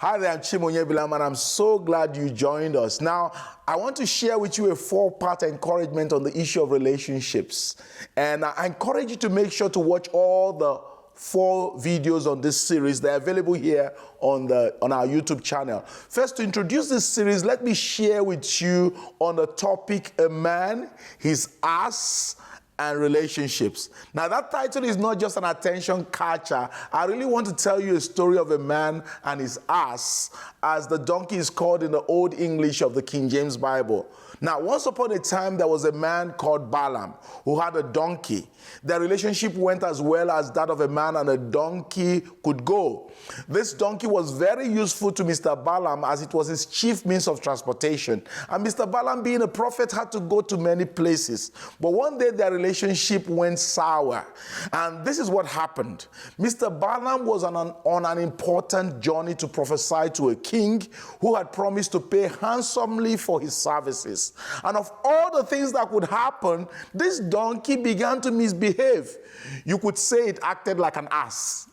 Hi there, I'm Chim, Balaam, and I'm so glad you joined us. Now, I want to share with you a 4-part encouragement on the issue of relationships. And I encourage you to make sure to watch all the 4 videos on this series. They're available here on our YouTube channel. First, to introduce this series, let me share with you on the topic, a man, his ass, and relationships. Now, that title is not just an attention catcher. I really want to tell you a story of a man and his ass, as the donkey is called in the Old English of the King James Bible. Now, once upon a time, there was a man called Balaam who had a donkey. Their relationship went as well as that of a man and a donkey could go. This donkey was very useful to Mr. Balaam as it was his chief means of transportation. And Mr. Balaam, being a prophet, had to go to many places. But one day their relationship went sour. And this is what happened. Mr. Balaam was on an important journey to prophesy to a king who had promised to pay handsomely for his services. And of all the things that could happen, this donkey began to misbehave. You could say it acted like an ass.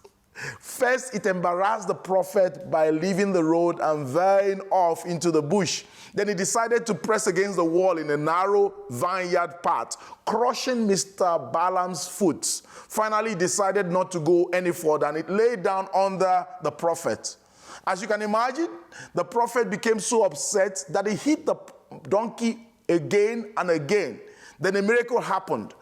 First, it embarrassed the prophet by leaving the road and veering off into the bush. Then it decided to press against the wall in a narrow vineyard path, crushing Mr. Balaam's foot. Finally, it decided not to go any further, and it lay down under the prophet. As you can imagine, the prophet became so upset that he hit the donkey again and again. Then a miracle happened.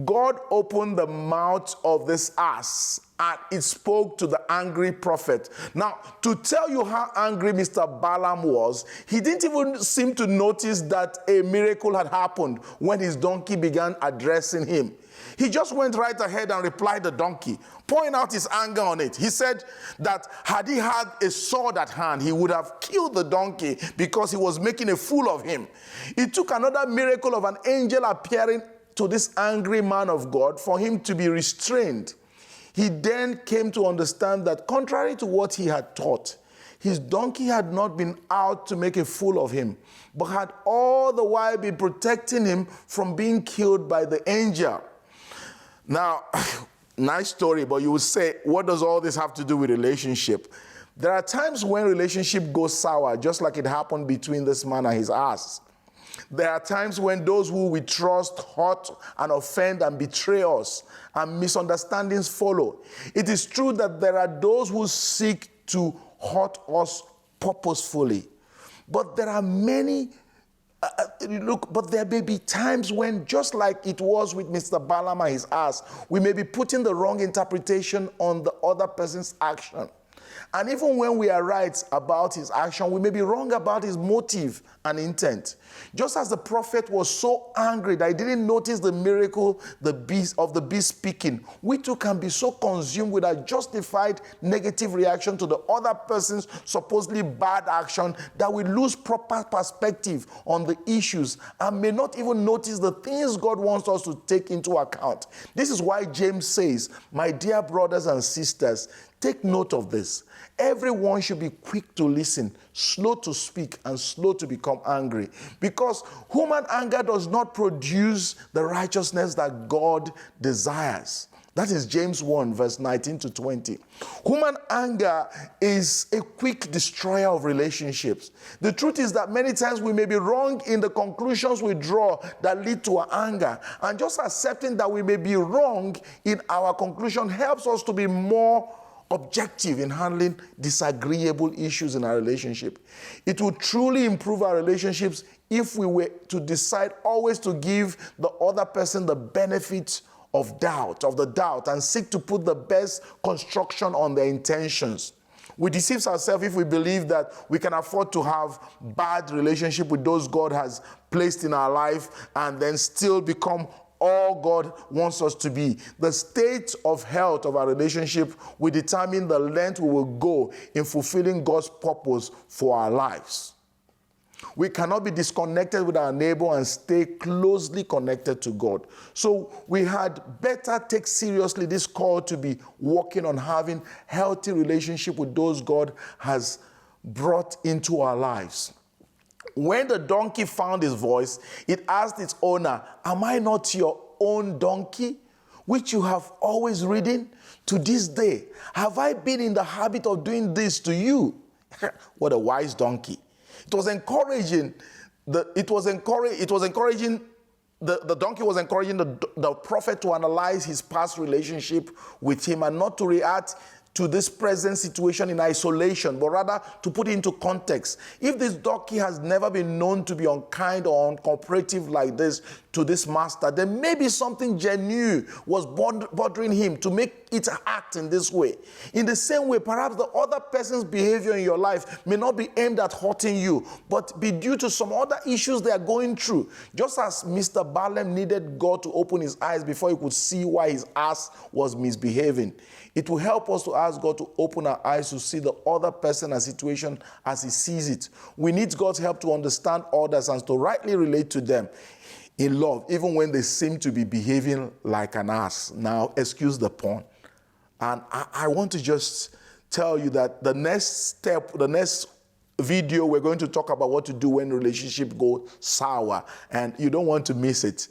God opened the mouth of this ass and it spoke to the angry prophet. Now, to tell you how angry Mr. Balaam was, he didn't even seem to notice that a miracle had happened when his donkey began addressing him. He just went right ahead and replied the donkey, pouring out his anger on it. He said that had he had a sword at hand, he would have killed the donkey because he was making a fool of him. It took another miracle of an angel appearing to this angry man of God for him to be restrained. He then came to understand that contrary to what he had thought, his donkey had not been out to make a fool of him, but had all the while been protecting him from being killed by the angel. Now, nice story, but you would say, what does all this have to do with relationship? There are times when relationship goes sour, just like it happened between this man and his ass. There are times when those who we trust hurt and offend and betray us, and misunderstandings follow. It is true that there are those who seek to hurt us purposefully. But there are many, but there may be times when, just like it was with Mr. Balaam and his ass, we may be putting the wrong interpretation on the other person's action. And even when we are right about his action, we may be wrong about his motive and intent. Just as the prophet was so angry that he didn't notice the miracle the beast speaking, we too can be so consumed with a justified negative reaction to the other person's supposedly bad action that we lose proper perspective on the issues and may not even notice the things God wants us to take into account. This is why James says, my dear brothers and sisters, take note of this. Everyone should be quick to listen, slow to speak, and slow to become angry. Because human anger does not produce the righteousness that God desires. That is James 1, verse 19 to 20. Human anger is a quick destroyer of relationships. The truth is that many times we may be wrong in the conclusions we draw that lead to our anger. And just accepting that we may be wrong in our conclusion helps us to be more objective in handling disagreeable issues in our relationship. It would truly improve our relationships if we were to decide always to give the other person the benefit of the doubt, and seek to put the best construction on their intentions. We deceive ourselves if we believe that we can afford to have bad relationship with those God has placed in our life and then still become all God wants us to be. The state of health of our relationship will determine the length we will go in fulfilling God's purpose for our lives. We cannot be disconnected with our neighbor and stay closely connected to God. So we had better take seriously this call to be working on having healthy relationship with those God has brought into our lives. When the donkey found his voice, it asked its owner, am I not your own donkey, which you have always ridden? To this day, have I been in the habit of doing this to you? What a wise donkey. It was encouraging. The donkey was encouraging the prophet to analyze his past relationship with him and not to react to this present situation in isolation, but rather to put it into context. If this donkey has never been known to be unkind or uncooperative like this to this master, then maybe something genuine was bothering him to make it act in this way. In the same way, perhaps the other person's behavior in your life may not be aimed at hurting you, but be due to some other issues they are going through. Just as Mr. Balaam needed God to open his eyes before he could see why his ass was misbehaving. It will help us to ask God to open our eyes to see the other person and situation as he sees it. We need God's help to understand others and to rightly relate to them in love, even when they seem to be behaving like an ass. Now, excuse the pun. And I want to just tell you that the next step, the next video, we're going to talk about what to do when relationship goes sour, and you don't want to miss it.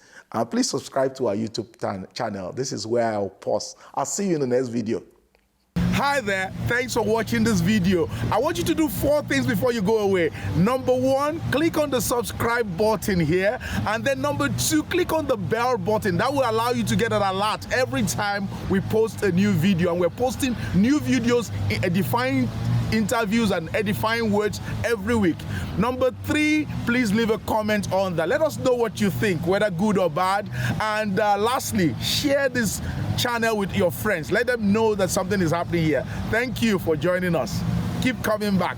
Please subscribe to our YouTube channel. This is where I'll pause. I'll see you in the next video. Hi there, thanks for watching this video. I want you to do 4 things before you go away. Number 1, click on the subscribe button here. And then number 2, click on the bell button. That will allow you to get an alert every time we post a new video. And we're posting new videos, edifying interviews and edifying words every week. Number 3, please leave a comment on that. Let us know what you think, whether good or bad. And lastly, share this channel with your friends. Let them know that something is happening here. Thank you for joining us. Keep coming back.